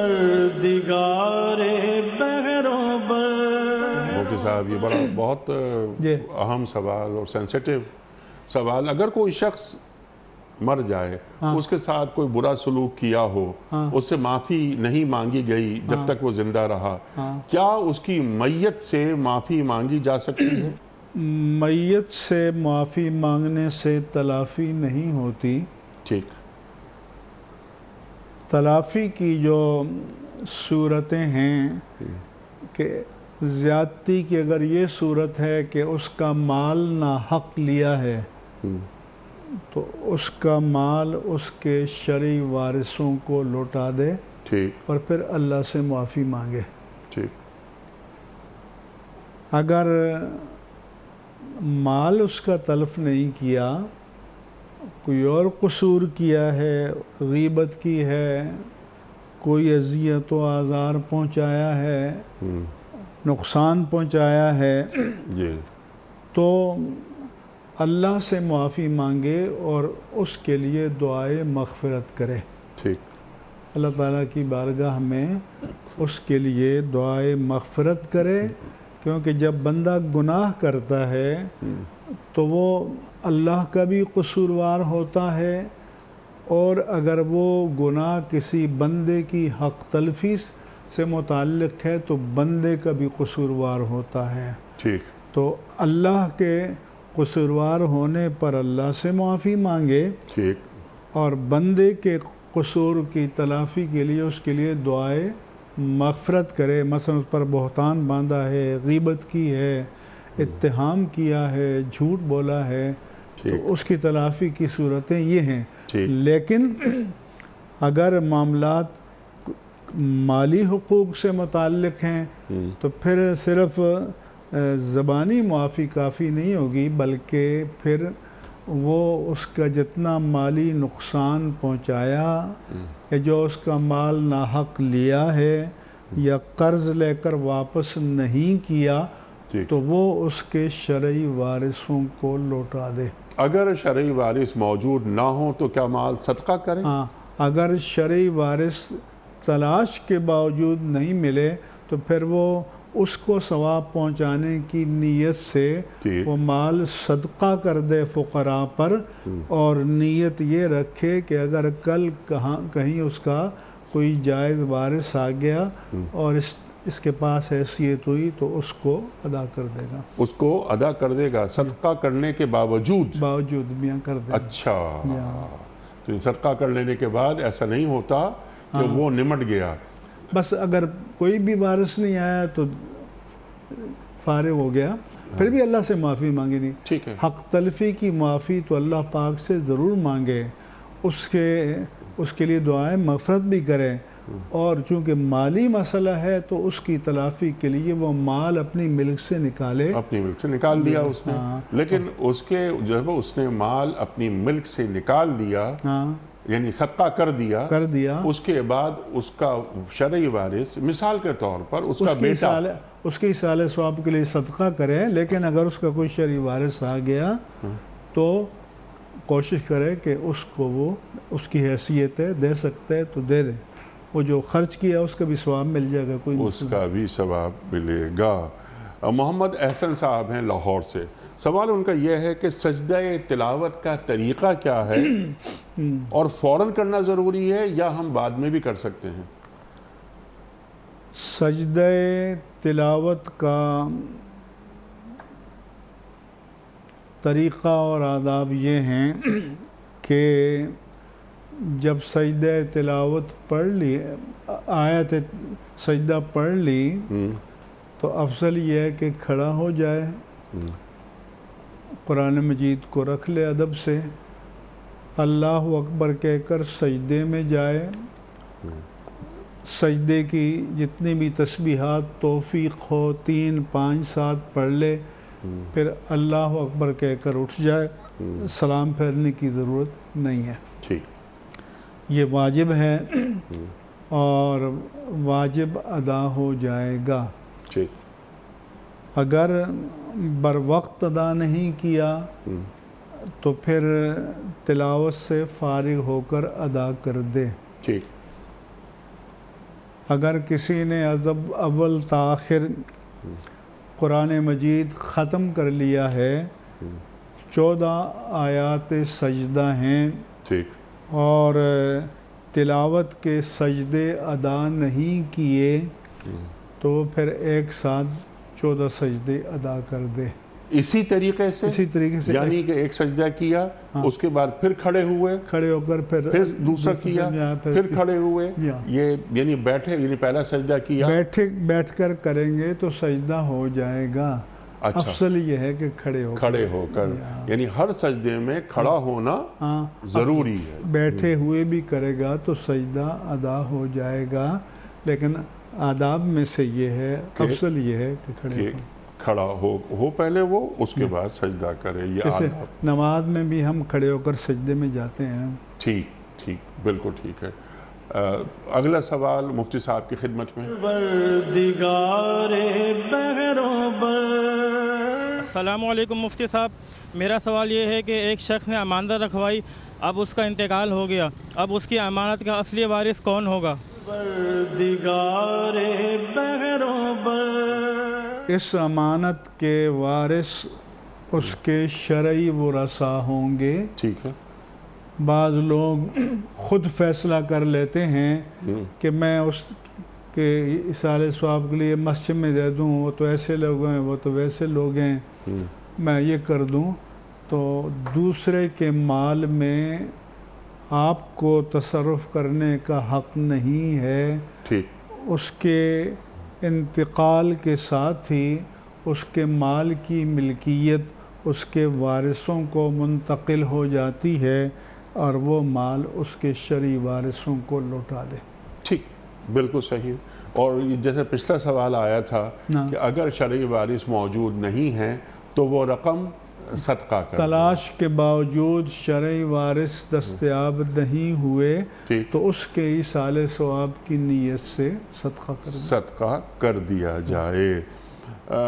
مفتی صاحب یہ بڑا بہت جی اہم سوال اور سینسیٹیو سوال. اگر کوئی شخص مر جائے, اس کے ساتھ کوئی برا سلوک کیا ہو, اس سے معافی نہیں مانگی گئی جب تک وہ زندہ رہا, کیا اس کی میت سے معافی مانگی جا سکتی ہے؟ میت سے معافی مانگنے سے تلافی نہیں ہوتی. ٹھیک. تلافی کی جو صورتیں ہیں کہ زیادتی کی اگر یہ صورت ہے کہ اس کا مال ناحق لیا ہے تو اس کا مال اس کے شرعی وارثوں کو لوٹا دے ٹھیک. اور پھر اللہ سے معافی مانگے. ٹھیک. اگر مال اس کا تلف نہیں کیا, کوئی اور قصور کیا ہے, غیبت کی ہے, کوئی اذیت و آزار پہنچایا ہے, نقصان پہنچایا ہے, جی تو اللہ سے معافی مانگے اور اس کے لیے دعائے مغفرت کرے. ٹھیک. اللہ تعالیٰ کی بارگاہ میں اس کے لیے دعائے مغفرت کرے, کیونکہ جب بندہ گناہ کرتا ہے تو وہ اللہ کا بھی قصوروار ہوتا ہے, اور اگر وہ گناہ کسی بندے کی حق تلفی سے متعلق ہے تو بندے کا بھی قصوروار ہوتا ہے. ٹھیک. تو اللہ کے قصوروار ہونے پر اللہ سے معافی مانگے, ٹھیک. اور بندے کے قصور کی تلافی کے لیے اس کے لیے دعائے مغفرت کرے. مثلا اس پر بہتان باندھا ہے, غیبت کی ہے, اتہام کیا ہے, جھوٹ بولا ہے, تو اس کی تلافی کی صورتیں یہ ہیں. لیکن اگر معاملات مالی حقوق سے متعلق ہیں تو پھر صرف زبانی معافی کافی نہیں ہوگی, بلکہ پھر وہ اس کا جتنا مالی نقصان پہنچایا یا جو اس کا مال ناحق لیا ہے یا قرض لے کر واپس نہیں کیا تو وہ اس کے شرعی وارثوں کو لوٹا دے. اگر شرعی وارث موجود نہ ہوں تو کیا مال صدقہ کریں؟ ہاں, اگر شرعی وارث تلاش کے باوجود نہیں ملے تو پھر وہ اس کو ثواب پہنچانے کی نیت سے وہ مال صدقہ کر دے فقراء پر, اور نیت یہ رکھے کہ اگر کل کہیں اس کا کوئی جائز وارث آ گیا اور اس کے پاس حیثیت ہوئی تو اس کو ادا کر دے گا. اس کو ادا کر دے گا صدقہ کرنے کے باوجود میاں کر دے گا. اچھا, تو صدقہ کر لینے کے بعد ایسا نہیں ہوتا کہ وہ نمٹ گیا. بس اگر کوئی بھی وارث نہیں آیا تو فارغ ہو گیا, پھر بھی اللہ سے معافی مانگی نہیں. ٹھیک ہے. حق تلفی کی معافی تو اللہ پاک سے ضرور مانگے, اس کے لیے دعائیں مغفرت بھی کرے, اور چونکہ مالی مسئلہ ہے تو اس کی تلافی کے لیے وہ مال اپنی ملک سے نکالے. اپنی ملک سے نکال دیا اس نے, لیکن اس کے جب اس نے مال اپنی ملک سے نکال دیا, یعنی صدقہ کر دیا, اس کے بعد اس کا شرعی وارث مثال کے طور پر اس کا بیٹا اس کے اصالہ ثواب کے لیے صدقہ کرے, لیکن اگر اس کا کوئی شرعی وارث آ گیا تو کوشش کرے کہ اس کو وہ اس کی حیثیت ہے دے سکتے ہے تو دے دے, وہ جو خرچ کیا اس کا بھی ثواب مل جائے گا, کوئی اس کا بھی ثواب ملے گا. محمد احسن صاحب ہیں لاہور سے, سوال ان کا یہ ہے کہ سجدہ تلاوت کا طریقہ کیا ہے اور فوراً کرنا ضروری ہے یا ہم بعد میں بھی کر سکتے ہیں؟ سجدہ تلاوت کا طریقہ اور آداب یہ ہیں کہ جب سجدہ تلاوت پڑھ لی, آیت سجدہ پڑھ لی, تو افضل یہ ہے کہ کھڑا ہو جائے, قرآن مجید کو رکھ لے ادب سے, اللہ اکبر کہہ کر سجدے میں جائے, سجدے کی جتنی بھی تسبیحات توفیق ہو 3 5 7 پڑھ لے, پھر اللہ اکبر کہہ کر اٹھ جائے, سلام پھیرنے کی ضرورت نہیں ہے. ٹھیک. یہ واجب ہے اور واجب ادا ہو جائے گا. ٹھیک. اگر بر وقت ادا نہیں کیا تو پھر تلاوت سے فارغ ہو کر ادا کر دے. ٹھیک. اگر کسی نے اول تاخیر قرآن مجید ختم کر لیا ہے، 14 آیات سجدہ ہیں، ٹھیک، اور تلاوت کے سجدے ادا نہیں کیے تو پھر ایک ساتھ 14 سجدے ادا کر دے۔ اسی طریقے سے، اسی طریقے سے یعنی کہ ایک سجدہ کیا، اس کے بعد پھر کھڑے ہوئے، کھڑے ہو کر پھر دوسرا کیا، پھر کھڑے ہوئے، یہ یعنی بیٹھے، یعنی پہلا سجدہ کیا، بیٹھ کر کریں گے تو سجدہ ہو جائے گا۔ افضل یہ ہے کہ کھڑے ہو کر، یعنی ہر سجدے میں کھڑا ہونا ضروری ہے۔ بیٹھے ہوئے بھی کرے گا تو سجدہ ادا ہو جائے گا، لیکن آداب میں سے یہ ہے، افضل یہ ہے کہ کھڑا ہو پہلے وہ، اس کے بعد سجدہ کرے، یہ آداب۔ نماز میں بھی ہم کھڑے ہو کر سجدے میں جاتے ہیں۔ ٹھیک، بالکل ٹھیک ہے۔ اگلا سوال مفتی صاحب کی خدمت میں۔ السلام علیکم مفتی صاحب، میرا سوال یہ ہے کہ ایک شخص نے امانت رکھوائی، اب اس کا انتقال ہو گیا، اب اس کی امانت کا اصلی وارث کون ہوگا؟ اس امانت کے وارث اس کے شرعی ورثاء ہوں گے۔ ٹھیک ہے۔ بعض لوگ خود فیصلہ کر لیتے ہیں کہ میں اس کے ایصال ثواب کے لیے مسجد میں دے دوں، وہ تو ایسے لوگ ہیں، وہ تو ویسے لوگ ہیں، میں یہ کر دوں، تو دوسرے کے مال میں آپ کو تصرف کرنے کا حق نہیں ہے۔ اس کے انتقال کے ساتھ ہی اس کے مال کی ملکیت اس کے وارثوں کو منتقل ہو جاتی ہے اور وہ مال اس کے شرعی وارثوں کو لوٹا دے۔ ٹھیک، بالکل صحیح۔ اور جیسے پچھلا سوال آیا تھا کہ اگر شرعی وارث موجود نہیں ہیں تو وہ رقم صدقہ کر، تلاش کے باوجود شرعی وارث دستیاب نہیں ہوئے تو اس کے ایصال ثواب کی نیت سے صدقہ کر دیا جائے۔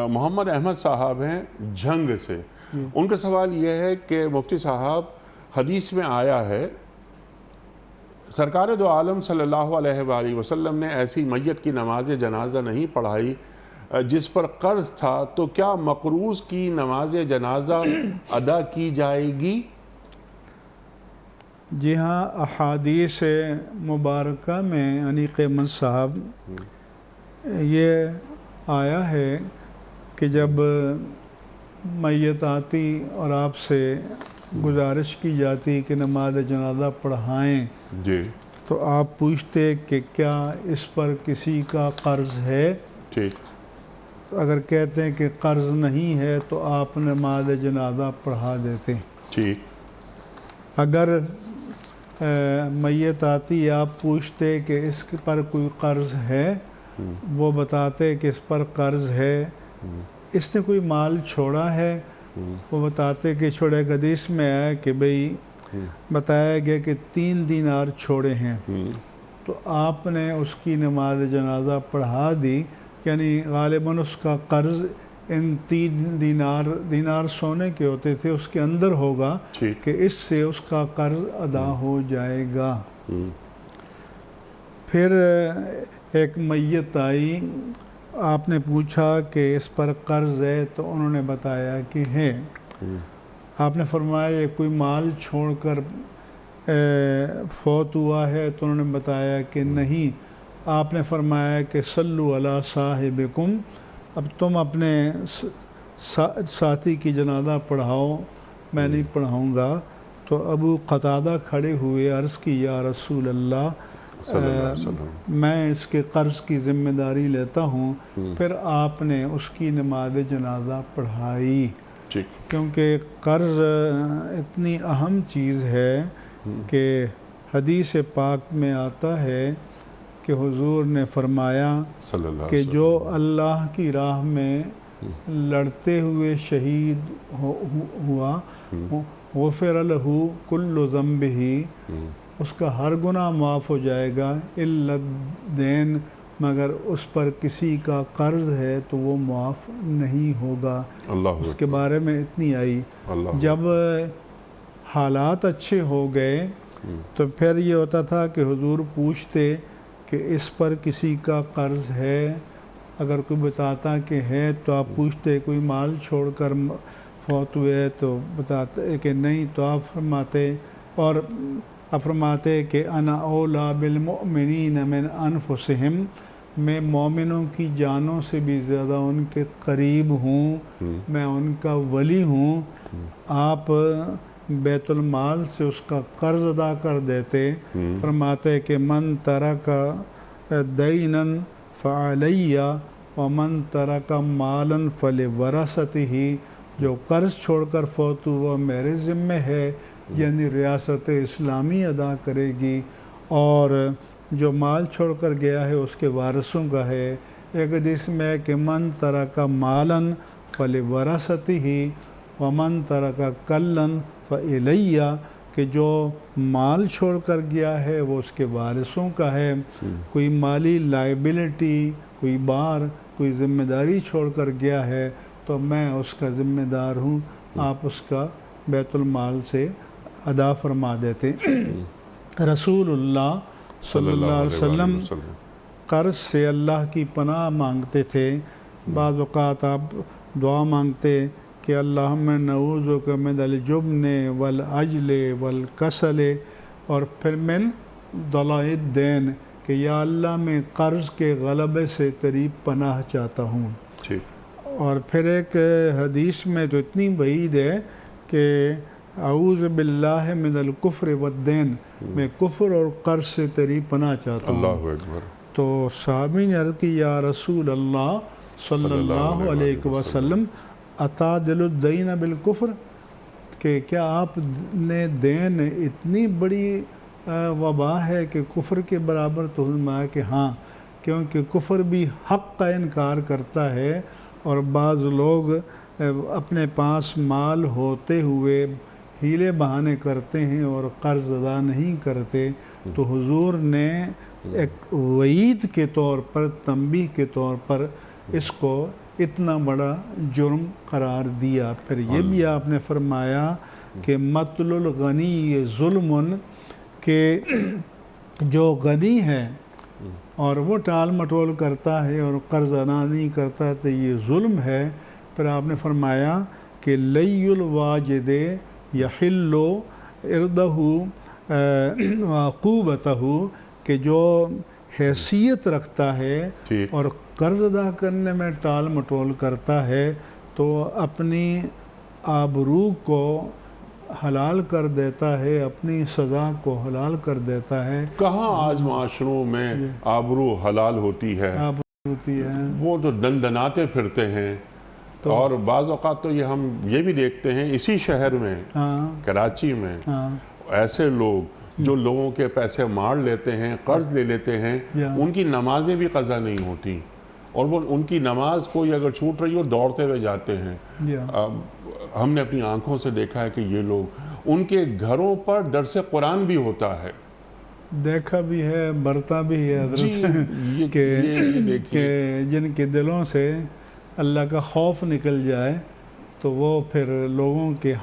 محمد احمد صاحب ہیں جھنگ سے، ان کا سوال یہ ہے کہ مفتی صاحب، حدیث میں آیا ہے سرکار دو عالم صلی اللہ علیہ وآلہ وسلم نے ایسی میت کی نماز جنازہ نہیں پڑھائی جس پر قرض تھا، تو کیا مقروض کی نماز جنازہ ادا کی جائے گی؟ جی ہاں، احادیث مبارکہ میں انیق احمد صاحب یہ آیا ہے کہ جب میت آتی اور آپ سے گزارش کی جاتی کہ نماز جنازہ پڑھائیں، جی، تو آپ پوچھتے کہ کیا اس پر کسی کا قرض ہے؟ ٹھیک، اگر کہتے ہیں کہ قرض نہیں ہے تو آپ نماز جنازہ پڑھا دیتے۔ ٹھیک، اگر میت آتی آپ پوچھتے کہ اس پر کوئی قرض ہے، وہ بتاتے کہ اس پر قرض ہے، اس نے کوئی مال چھوڑا ہے، وہ بتاتے کہ چھوڑے، حدیث میں آیا کہ بھئی بتایا گیا کہ 3 دینار چھوڑے ہیں، تو آپ نے اس کی نماز جنازہ پڑھا دی، یعنی غالباً اس کا قرض ان 3 دینار سونے کے ہوتے تھے، اس کے اندر ہوگا کہ اس سے اس کا قرض ادا ہو جائے گا۔ پھر ایک میت آئی، آپ نے پوچھا کہ اس پر قرض ہے، تو انہوں نے بتایا کہ ہے۔ آپ نے فرمایا یہ کوئی مال چھوڑ کر فوت ہوا ہے، تو انہوں نے بتایا کہ نہیں۔ آپ نے فرمایا کہ صلو علی صاحبکم، اب تم اپنے ساتھی کی جنازہ پڑھاؤ، میں نہیں پڑھاؤں گا۔ تو ابو قتادہ کھڑے ہوئے، عرض کی یا رسول اللہ، میں اس کے قرض کی ذمہ داری لیتا ہوں۔ پھر آپ نے اس کی نماز جنازہ پڑھائی، کیونکہ قرض اتنی اہم چیز ہے کہ حدیث پاک میں آتا ہے کہ حضور نے فرمایا کہ جو اللہ کی راہ میں لڑتے ہوئے شہید ہوا، غفر لہ کل ذنبہ، اس کا ہر گناہ معاف ہو جائے گا، الا الدین، مگر اس پر کسی کا قرض ہے تو وہ معاف نہیں ہوگا۔ اس کے بارے میں اتنی آئی۔ جب حالات اچھے ہو گئے تو پھر یہ ہوتا تھا کہ حضور پوچھتے کہ اس پر کسی کا قرض ہے، اگر کوئی بتاتا کہ ہے تو آپ پوچھتے کوئی مال چھوڑ کر فوت ہوئے تو بتاتے کہ نہیں، تو آپ فرماتے کہ انا اولا بالمؤمنین من انفسہم، میں مومنوں کی جانوں سے بھی زیادہ ان کے قریب ہوں، میں ان کا ولی ہوں۔ آپ بیت المال سے اس کا قرض ادا کر دیتے۔ فرماتے کہ من ترک دینا فعلی ومن ترک مالا فلورثتہ، جو قرض چھوڑ کر فوت ہوا میرے ذمہ ہے، یعنی ریاست اسلامی ادا کرے گی، اور جو مال چھوڑ کر گیا ہے اس کے وارثوں کا ہے۔ ایک حدیث میں کہ من ترک مالا فلورثتہ ومن ترک کلا فإلی، کہ جو مال چھوڑ کر گیا ہے وہ اس کے وارثوں کا ہے۔ کوئی مالی لائبلٹی، کوئی بار، کوئی ذمہ داری چھوڑ کر گیا ہے تو میں اس کا ذمہ دار ہوں، آپ اس کا بیت المال سے ادا فرما دیتے۔ رسول اللہ صلی اللہ علیہ وسلم قرض سے اللہ کی پناہ مانگتے تھے۔ بعض اوقات آپ دعا مانگتے کہ اللہم نعوذک من الجبن والعجل والکسل، اور پھر من ضلع الدین، کہ یا اللہ میں قرض کے غلبے سے تیری پناہ چاہتا ہوں۔ اور پھر ایک حدیث میں تو اتنی وعید ہے کہ اعوذ باللہ من الکفر والدین، میں کفر اور قرض سے تیری پناہ چاہتا ہوں۔ اللہ اکبر۔ تو صحابی نے عرض کی یا رسول اللہ صلی اللہ علیہ وسلم اتعدل الدین بالکفر، کہ کیا آپ نے دین اتنی بڑی وبا ہے کہ کفر کے برابر؟ تو فرمایا کہ ہاں، کیونکہ کفر بھی حق کا انکار کرتا ہے، اور بعض لوگ اپنے پاس مال ہوتے ہوئے ہیلے بہانے کرتے ہیں اور قرض ادا نہیں کرتے۔ تو حضور نے ایک وعید کے طور پر، تنبیہ کے طور پر اس کو اتنا بڑا جرم قرار دیا۔ پھر یہ بھی آپ نے فرمایا کہ مطل الغنی ظلم، کہ جو غنی ہے اور وہ ٹال مٹول کرتا ہے اور قرض ادا نہیں کرتا تو یہ ظلم ہے۔ پھر آپ نے فرمایا کہ لی الواجد یحل ارضہ وعقوبتہ، کہ جو حیثیت رکھتا ہے اور قرض ادا کرنے میں ٹال مٹول کرتا ہے تو اپنی آبرو کو حلال کر دیتا ہے، اپنی سزا کو حلال کر دیتا ہے۔ کہاں آج معاشروں میں آبرو حلال ہوتی ہے؟ وہ تو دندناتے پھرتے ہیں، اور بعض اوقات تو ہم یہ بھی دیکھتے ہیں اسی شہر میں، کراچی میں، ایسے لوگ جو لوگوں کے پیسے مار لیتے ہیں، قرض لے لیتے ہیں، ان کی نمازیں بھی قضا نہیں ہوتی، اور وہ ان کی نماز کوئی اگر چھوٹ رہی ہو دوڑتے ہوئے جاتے ہیں۔ ہم نے اپنی آنکھوں سے دیکھا ہے کہ یہ لوگ، ان کے گھروں پر درس قرآن بھی ہوتا ہے، دیکھا بھی ہے، برتا بھی ہے حضرت، کہ جن کے دلوں سے اللہ کا خوف نکل جائے تو وہ پھر لوگوں کے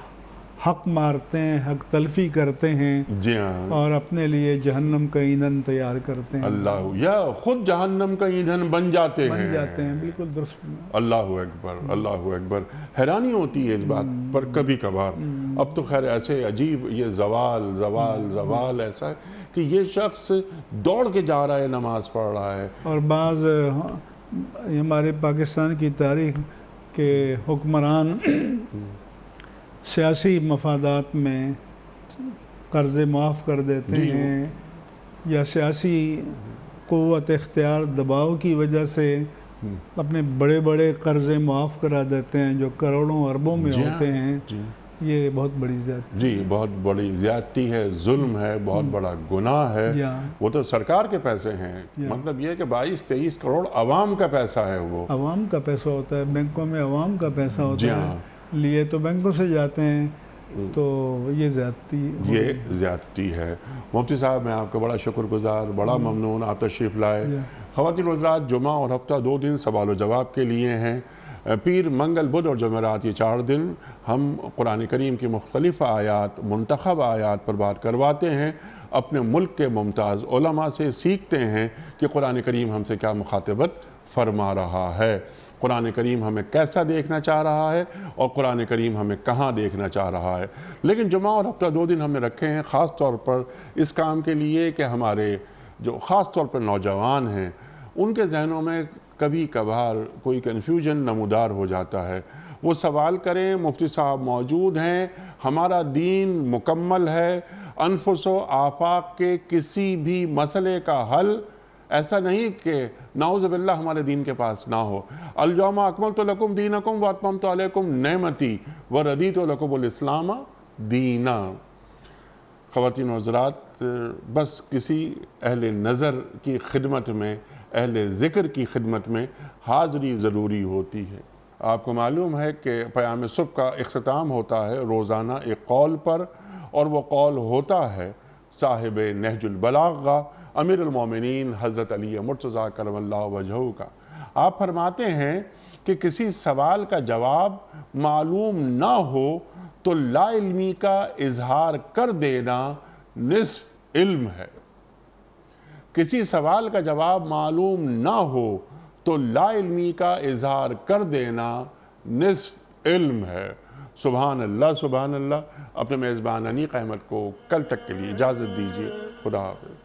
حق مارتے ہیں، حق تلفی کرتے ہیں، جی ہاں، اور اپنے لیے جہنم کا ایندھن تیار کرتے ہیں، اللہ، یا خود جہنم کا ایندھن بن جاتے ہیں۔ بالکل درست۔ اللہ اکبر، اللہ اکبر۔ حیرانی ہوتی ہے اس بات پر کبھی کبھار۔ اب تو خیر ایسے عجیب یہ زوال ایسا ہے کہ یہ شخص دوڑ کے جا رہا ہے، نماز پڑھ رہا ہے۔ اور بعض ہمارے پاکستان کی تاریخ کے حکمران سیاسی مفادات میں قرض معاف کر دیتے ہیں، یا سیاسی قوت اختیار دباؤ کی وجہ سے اپنے بڑے بڑے قرضے معاف کرا دیتے ہیں جو کروڑوں اربوں میں ہوتے ہیں۔ یہ بہت بڑی زیادتی، جی بہت بڑی زیادتی ہے، ظلم ہے، بہت بڑا گناہ ہے۔ وہ تو سرکار کے پیسے ہیں، مطلب یہ کہ 22-23 کروڑ عوام کا پیسہ ہے، وہ عوام کا پیسہ ہوتا ہے، بینکوں میں عوام کا پیسہ ہوتا ہے، لیے تو بینکوں سے جاتے ہیں، تو یہ زیادتی ہے۔ مفتی صاحب میں آپ کا بڑا شکر گزار، بڑا ممنون آپ تشریف لائے۔ خواتین و حضرات، جمعہ اور ہفتہ 2 دن سوال و جواب کے لیے ہیں، پیر، منگل، بدھ اور جمعرات، یہ 4 دن ہم قرآن کریم کی مختلف آیات، منتخب آیات پر بات کرواتے ہیں، اپنے ملک کے ممتاز علماء سے سیکھتے ہیں کہ قرآن کریم ہم سے کیا مخاطبت فرما رہا ہے۔ قرآن کریم ہمیں کیسا دیکھنا چاہ رہا ہے اور قرآن کریم ہمیں کہاں دیکھنا چاہ رہا ہے۔ لیکن جمعہ اور ہفتہ 2 دن ہم نے رکھے ہیں خاص طور پر اس کام کے لیے کہ ہمارے جو خاص طور پر نوجوان ہیں ان کے ذہنوں میں کبھی کبھار کوئی کنفیوژن نمودار ہو جاتا ہے۔ وہ سوال کریں، مفتی صاحب موجود ہیں، ہمارا دین مکمل ہے، انفس و آفاق کے کسی بھی مسئلے کا حل ایسا نہیں کہ نعوذ باللہ ہمارے دین کے پاس نہ ہو۔ الیوم اکملت لکم دینکم واتممت علیکم نعمتی وردیت لکم الاسلام دینا۔ خواتین و حضرات، بس کسی اہل نظر کی خدمت میں، اہل ذکر کی خدمت میں حاضری ضروری ہوتی ہے۔ آپ کو معلوم ہے کہ پیام صبح کا اختتام ہوتا ہے روزانہ ایک قول پر، اور وہ قول ہوتا ہے صاحب نہج البلاغہ امیر المومنین حضرت علی مرتضیٰ کرم اللہ وجہہ کا۔ آپ فرماتے ہیں کہ کسی سوال کا جواب معلوم نہ ہو تو لا علمی کا اظہار کر دینا نصف علم ہے۔ کسی سوال کا جواب معلوم نہ ہو تو لا علمی کا اظہار کر دینا نصف علم ہے۔ سبحان اللہ سبحان اللہ۔ اپنے میزبان انیق احمد کو کل تک کے لیے اجازت دیجیے۔ خدا حافظ۔